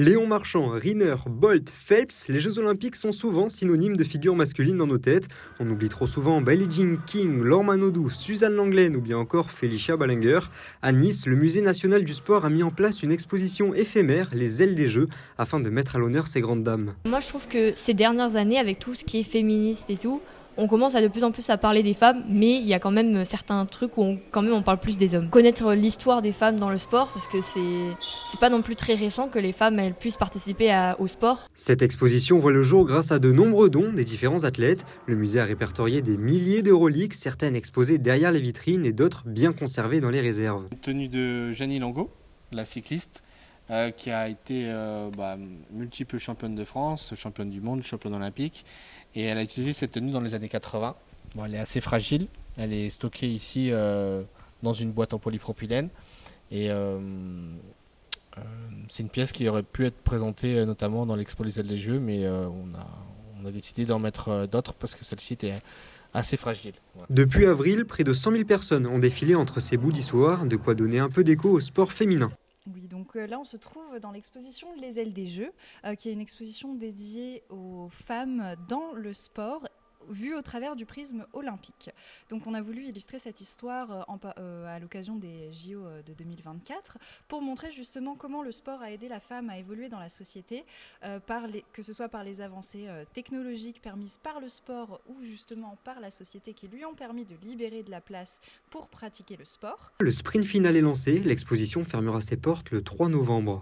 Léon Marchand, Riner, Bolt, Phelps, les Jeux Olympiques sont souvent synonymes de figures masculines dans nos têtes. On oublie trop souvent Billie Jean King, Laure Manodou, Suzanne Lenglen ou bien encore Felicia Balanger. À Nice, le Musée national du sport a mis en place une exposition éphémère, Les ailes des Jeux, afin de mettre à l'honneur ces grandes dames. Moi, je trouve que ces dernières années, avec tout ce qui est féministe et tout, on commence à de plus en plus à parler des femmes, mais il y a quand même certains trucs où on parle plus des hommes. Connaître l'histoire des femmes dans le sport, parce que c'est pas non plus très récent que les femmes elles puissent participer au sport. Cette exposition voit le jour grâce à de nombreux dons des différents athlètes. Le musée a répertorié des milliers de reliques, certaines exposées derrière les vitrines et d'autres bien conservées dans les réserves. Une tenue de Jeannie Langot, la cycliste, qui a été multiple championne de France, championne du monde, championne olympique. Et elle a utilisé cette tenue dans les années 80. Bon, elle est assez fragile. Elle est stockée ici dans une boîte en polypropylène. Et c'est une pièce qui aurait pu être présentée notamment dans l'expo Les ailes des Jeux, mais on a décidé d'en mettre d'autres parce que celle-ci était assez fragile. Voilà. Depuis avril, près de 100 000 personnes ont défilé entre ces bouts d'histoire, de quoi donner un peu d'écho au sport féminin. Oui, donc là on se trouve dans l'exposition Les ailes des Jeux, qui est une exposition dédiée aux femmes dans le sport, vue au travers du prisme olympique. Donc on a voulu illustrer cette histoire à l'occasion des JO de 2024 pour montrer justement comment le sport a aidé la femme à évoluer dans la société, que ce soit par les avancées technologiques permises par le sport ou justement par la société qui lui ont permis de libérer de la place pour pratiquer le sport. Le sprint final est lancé, l'exposition fermera ses portes le 3 novembre.